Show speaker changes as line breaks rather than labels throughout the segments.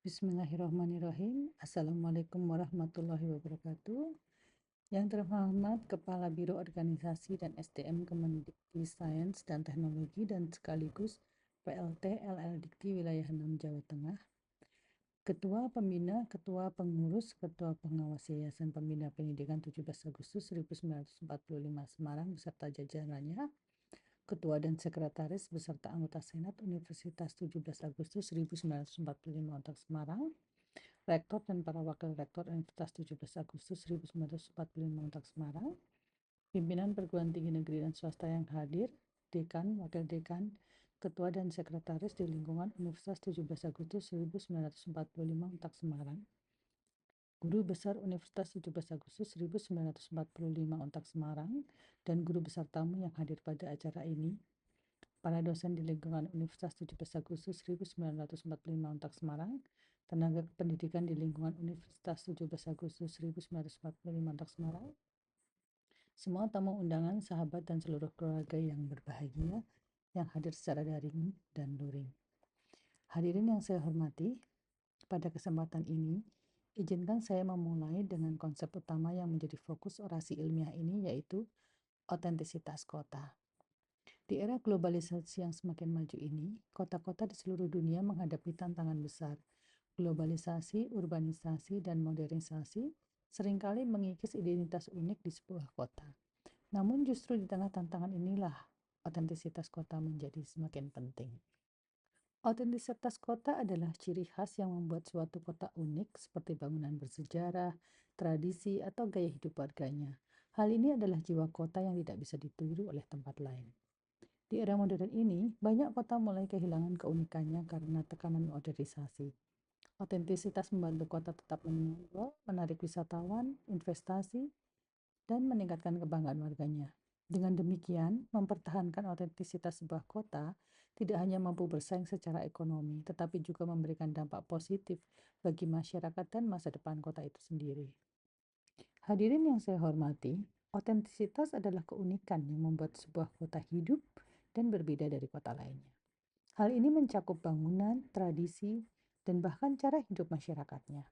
Bismillahirrahmanirrahim. Assalamualaikum warahmatullahi wabarakatuh. Yang terhormat Kepala Biro Organisasi dan SDM Kemendikti Sains dan Teknologi dan sekaligus PLT LL Dikti Wilayah 6 Jawa Tengah, Ketua Pembina, Ketua Pengurus, Ketua Pengawas Yayasan Pembina Pendidikan 17 Agustus 1945 Semarang beserta jajarannya, Ketua dan Sekretaris beserta anggota Senat Universitas 17 Agustus 1945 untuk Semarang, Rektor dan para Wakil Rektor Universitas 17 Agustus 1945 untuk Semarang, pimpinan perguruan tinggi negeri dan swasta yang hadir, Dekan, Wakil Dekan, Ketua dan Sekretaris di lingkungan Universitas 17 Agustus 1945 untuk Semarang, Guru Besar Universitas 17 Agustus 1945 untuk Semarang, dan guru besar tamu yang hadir pada acara ini, para dosen di lingkungan Universitas 17 Agustus 1945 untuk Semarang, tenaga pendidikan di lingkungan Universitas 17 Agustus 1945 untuk Semarang, semua tamu undangan, sahabat, dan seluruh keluarga yang berbahagia yang hadir secara daring dan luring. Hadirin yang saya hormati, pada kesempatan ini, izinkan saya memulai dengan konsep utama yang menjadi fokus orasi ilmiah ini, yaitu otentisitas kota. Di era globalisasi yang semakin maju ini, kota-kota di seluruh dunia menghadapi tantangan besar. Globalisasi, urbanisasi, dan modernisasi seringkali mengikis identitas unik di sebuah kota. Namun justru di tengah tantangan inilah otentisitas kota menjadi semakin penting. Otentisitas kota adalah ciri khas yang membuat suatu kota unik seperti bangunan bersejarah, tradisi, atau gaya hidup warganya. Hal ini adalah jiwa kota yang tidak bisa ditiru oleh tempat lain. Di era modern ini, banyak kota mulai kehilangan keunikannya karena tekanan modernisasi. Otentisitas membantu kota tetap menonjol, menarik wisatawan, investasi, dan meningkatkan kebanggaan warganya. Dengan demikian, mempertahankan otentisitas sebuah kota tidak hanya mampu bersaing secara ekonomi, tetapi juga memberikan dampak positif bagi masyarakat dan masa depan kota itu sendiri. Hadirin yang saya hormati, otentisitas adalah keunikan yang membuat sebuah kota hidup dan berbeda dari kota lainnya. Hal ini mencakup bangunan, tradisi, dan bahkan cara hidup masyarakatnya.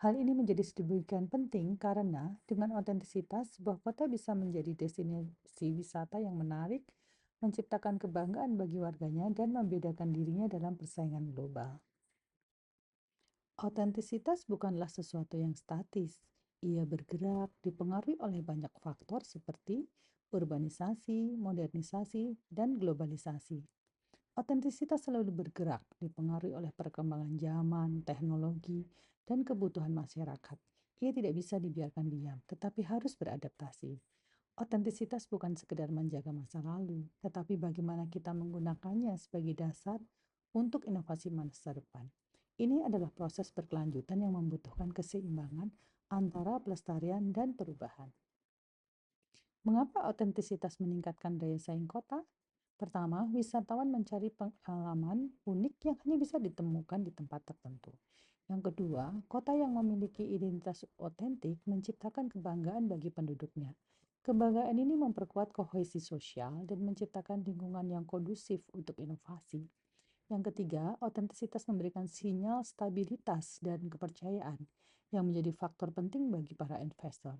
Hal ini menjadi sedemikian penting karena dengan otentisitas, sebuah kota bisa menjadi destinasi wisata yang menarik, menciptakan kebanggaan bagi warganya, dan membedakan dirinya dalam persaingan global. Otentisitas bukanlah sesuatu yang statis. Ia bergerak, dipengaruhi oleh banyak faktor seperti urbanisasi, modernisasi, dan globalisasi. Otentisitas selalu bergerak, dipengaruhi oleh perkembangan zaman, teknologi, dan kebutuhan masyarakat. Ia tidak bisa dibiarkan diam, tetapi harus beradaptasi. Otentisitas bukan sekedar menjaga masa lalu, tetapi bagaimana kita menggunakannya sebagai dasar untuk inovasi masa depan. Ini adalah proses berkelanjutan yang membutuhkan keseimbangan antara pelestarian dan perubahan. Mengapa otentisitas meningkatkan daya saing kota? Pertama, wisatawan mencari pengalaman unik yang hanya bisa ditemukan di tempat tertentu. Yang kedua, kota yang memiliki identitas otentik menciptakan kebanggaan bagi penduduknya. Kebanggaan ini memperkuat kohesi sosial dan menciptakan lingkungan yang kondusif untuk inovasi. Yang ketiga, otentisitas memberikan sinyal stabilitas dan kepercayaan yang menjadi faktor penting bagi para investor.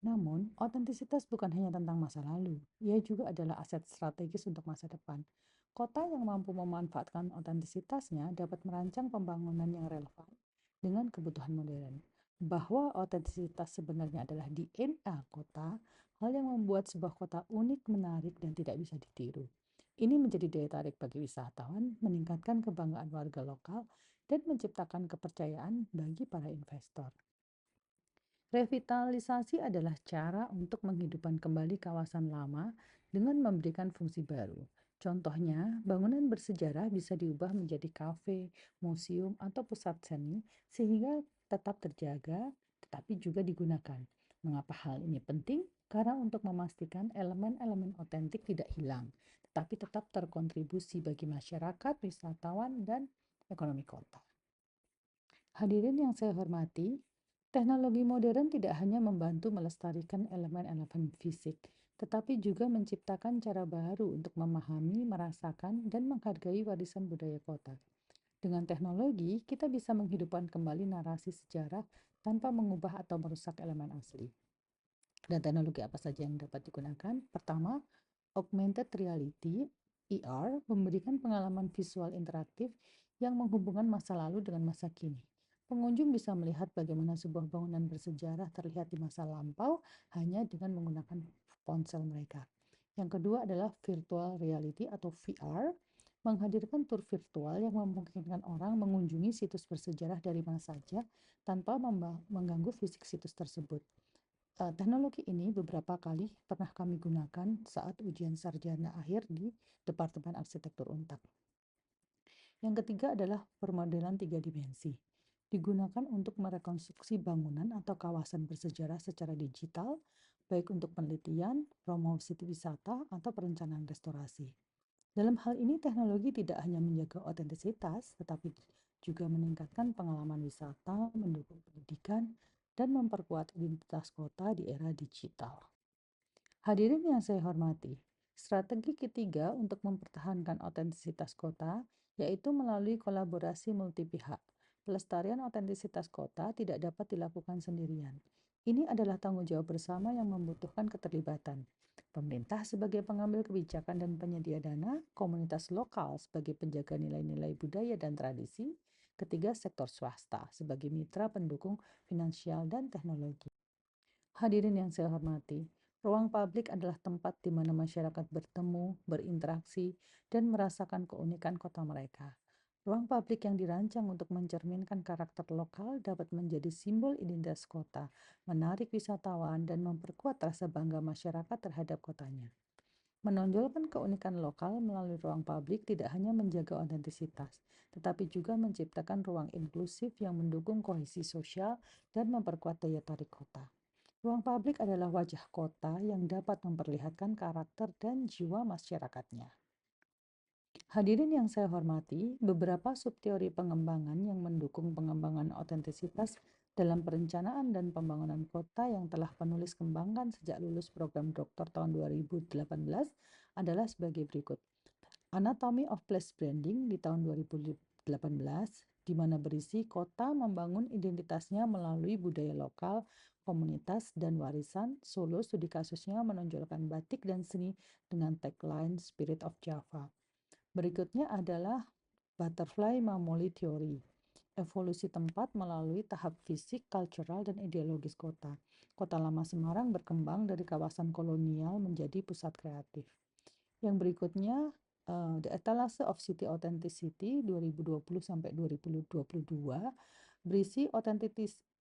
Namun, otentisitas bukan hanya tentang masa lalu, ia juga adalah aset strategis untuk masa depan. Kota yang mampu memanfaatkan otentisitasnya dapat merancang pembangunan yang relevan dengan kebutuhan modern. Bahwa otentisitas sebenarnya adalah DNA kota, hal yang membuat sebuah kota unik, menarik, dan tidak bisa ditiru. Ini menjadi daya tarik bagi wisatawan, meningkatkan kebanggaan warga lokal, dan menciptakan kepercayaan bagi para investor. Revitalisasi adalah cara untuk menghidupkan kembali kawasan lama dengan memberikan fungsi baru. Contohnya, bangunan bersejarah bisa diubah menjadi kafe, museum, atau pusat seni sehingga tetap terjaga tetapi juga digunakan. Mengapa hal ini penting? Karena untuk memastikan elemen-elemen otentik tidak hilang, tetapi tetap terkontribusi bagi masyarakat, wisatawan, dan ekonomi kota. Hadirin yang saya hormati, teknologi modern tidak hanya membantu melestarikan elemen-elemen fisik, tetapi juga menciptakan cara baru untuk memahami, merasakan, dan menghargai warisan budaya kota. Dengan teknologi, kita bisa menghidupkan kembali narasi sejarah tanpa mengubah atau merusak elemen asli. Dan teknologi apa saja yang dapat digunakan? Pertama, augmented reality (AR) memberikan pengalaman visual interaktif yang menghubungkan masa lalu dengan masa kini. Pengunjung bisa melihat bagaimana sebuah bangunan bersejarah terlihat di masa lampau hanya dengan menggunakan ponsel mereka. Yang kedua adalah virtual reality atau VR, menghadirkan tur virtual yang memungkinkan orang mengunjungi situs bersejarah dari mana saja tanpa mengganggu fisik situs tersebut. Teknologi ini beberapa kali pernah kami gunakan saat ujian sarjana akhir di Departemen Arsitektur Untak. Yang ketiga adalah permodelan 3 dimensi. Digunakan untuk merekonstruksi bangunan atau kawasan bersejarah secara digital, baik untuk penelitian, promosi wisata, atau perencanaan restorasi. Dalam hal ini, teknologi tidak hanya menjaga otentisitas, tetapi juga meningkatkan pengalaman wisata, mendukung pendidikan, dan memperkuat identitas kota di era digital. Hadirin yang saya hormati, strategi ketiga untuk mempertahankan otentisitas kota yaitu melalui kolaborasi multi pihak. Pelestarian otentisitas kota tidak dapat dilakukan sendirian. Ini adalah tanggung jawab bersama yang membutuhkan keterlibatan. Pemerintah sebagai pengambil kebijakan dan penyedia dana, komunitas lokal sebagai penjaga nilai-nilai budaya dan tradisi, ketiga sektor swasta sebagai mitra pendukung finansial dan teknologi. Hadirin yang saya hormati, ruang publik adalah tempat di mana masyarakat bertemu, berinteraksi, dan merasakan keunikan kota mereka. Ruang publik yang dirancang untuk mencerminkan karakter lokal dapat menjadi simbol identitas kota, menarik wisatawan, dan memperkuat rasa bangga masyarakat terhadap kotanya. Menonjolkan keunikan lokal melalui ruang publik tidak hanya menjaga otentisitas, tetapi juga menciptakan ruang inklusif yang mendukung kohesi sosial dan memperkuat daya tarik kota. Ruang publik adalah wajah kota yang dapat memperlihatkan karakter dan jiwa masyarakatnya. Hadirin yang saya hormati, beberapa subteori pengembangan yang mendukung pengembangan otentisitas dalam perencanaan dan pembangunan kota yang telah penulis kembangkan sejak lulus program doktor tahun 2018 adalah sebagai berikut. Anatomy of Place Branding di tahun 2018, di mana berisi kota membangun identitasnya melalui budaya lokal, komunitas, dan warisan. Solo studi kasusnya menonjolkan batik dan seni dengan tagline Spirit of Java. Berikutnya adalah Butterfly Mamoli Theory, evolusi tempat melalui tahap fisik, cultural, dan ideologis kota. Kota Lama Semarang berkembang dari kawasan kolonial menjadi pusat kreatif. Yang berikutnya, The Etalase of City Authenticity 2020 sampai 2022 berisi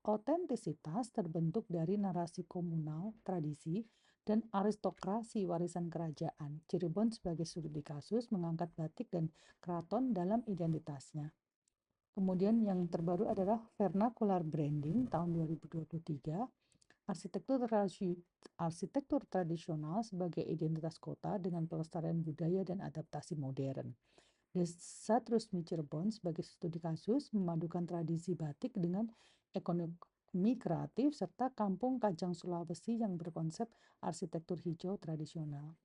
otentisitas terbentuk dari narasi komunal, tradisi, dan aristokrasi warisan kerajaan. Cirebon sebagai studi kasus mengangkat batik dan keraton dalam identitasnya. Kemudian yang terbaru adalah Vernacular Branding tahun 2023, arsitektur tradisional sebagai identitas kota dengan pelestarian budaya dan adaptasi modern. Desa Trusmi Cirebon sebagai studi kasus memadukan tradisi batik dengan ekonomi kreatif serta kampung Kajang Sulawesi yang berkonsep arsitektur hijau tradisional.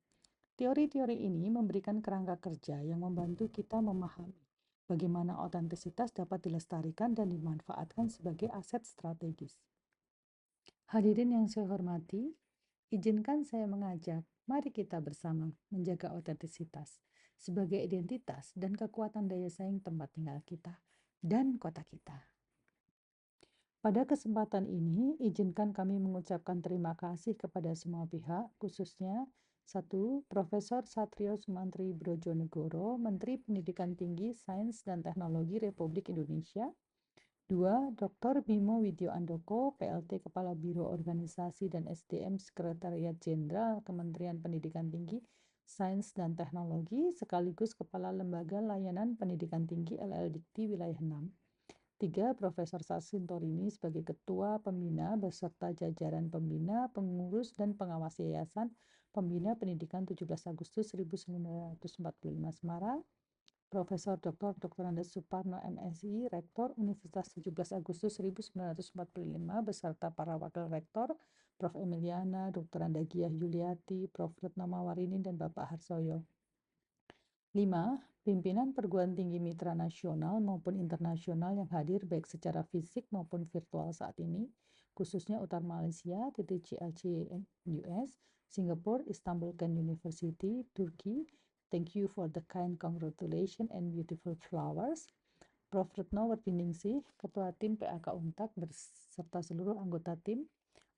Teori-teori ini memberikan kerangka kerja yang membantu kita memahami bagaimana otentisitas dapat dilestarikan dan dimanfaatkan sebagai aset strategis. Hadirin yang saya hormati, izinkan saya mengajak, mari kita bersama menjaga otentisitas sebagai identitas dan kekuatan daya saing tempat tinggal kita dan kota kita. Pada kesempatan ini, izinkan kami mengucapkan terima kasih kepada semua pihak, khususnya 1. Profesor Satrio Sumantri Brojonegoro, Menteri Pendidikan Tinggi, Sains dan Teknologi Republik Indonesia. 2. Dr. Bimo Widyo Andoko, PLT Kepala Biro Organisasi dan SDM Sekretariat Jenderal Kementerian Pendidikan Tinggi, Sains dan Teknologi, sekaligus Kepala Lembaga Layanan Pendidikan Tinggi LL Dikti Wilayah 6. 3. Profesor Sasin Torini sebagai Ketua Pembina beserta jajaran pembina, pengurus, dan pengawas Yayasan Pembina Pendidikan 17 Agustus 1945 Semarang. Profesor Dr. Dr. Andes Suparno MSI, Rektor Universitas 17 Agustus 1945 beserta para wakil rektor, Prof. Emiliana, Dr. Andagiah Yuliati, Prof. Retno Mawarini, dan Bapak Harsoyo. 5. Pimpinan perguruan tinggi mitra nasional maupun internasional yang hadir baik secara fisik maupun virtual saat ini, khususnya Utara Malaysia, TTCLC US, Singapore, Istanbul Kent University, Turki. Thank you for the kind congratulations and beautiful flowers. Prof. Retno Werdiningsih, Ketua Tim PAK Untak beserta seluruh anggota tim,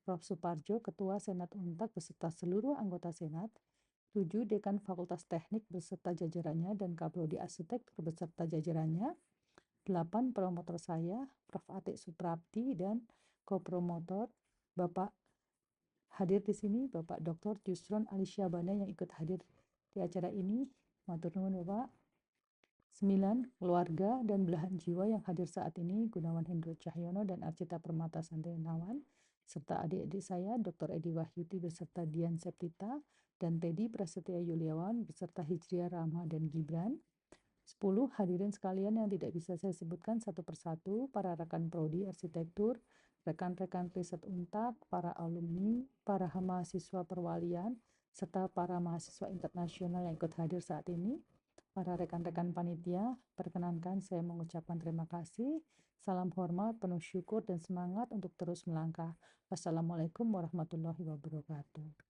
Prof. Suparjo, Ketua Senat Untak beserta seluruh anggota Senat, 7. Dekan Fakultas Teknik beserta jajarannya dan Kaprodi Arsitektur beserta jajarannya, 8. Promotor saya, Prof. Atik Suprapti dan kopromotor Bapak hadir di sini, Bapak Dr. Jusron Alisyabana yang ikut hadir di acara ini. Matur nuwun Bapak. 9. Keluarga dan belahan jiwa yang hadir saat ini, Gunawan Hendro Cahyono dan Arcita Permata Sandenawan, serta adik-adik saya, Dr. Edi Wahyuti beserta Dian Septita, dan Teddy Prasetya Yuliawan beserta Hijriah Rahma dan Gibran. 10. Hadirin sekalian yang tidak bisa saya sebutkan satu persatu, para rekan prodi arsitektur, rekan-rekan riset Untak, para alumni, para mahasiswa perwalian, serta para mahasiswa internasional yang ikut hadir saat ini, para rekan-rekan panitia, perkenankan saya mengucapkan terima kasih. Salam hormat, penuh syukur dan semangat untuk terus melangkah. Wassalamualaikum warahmatullahi wabarakatuh.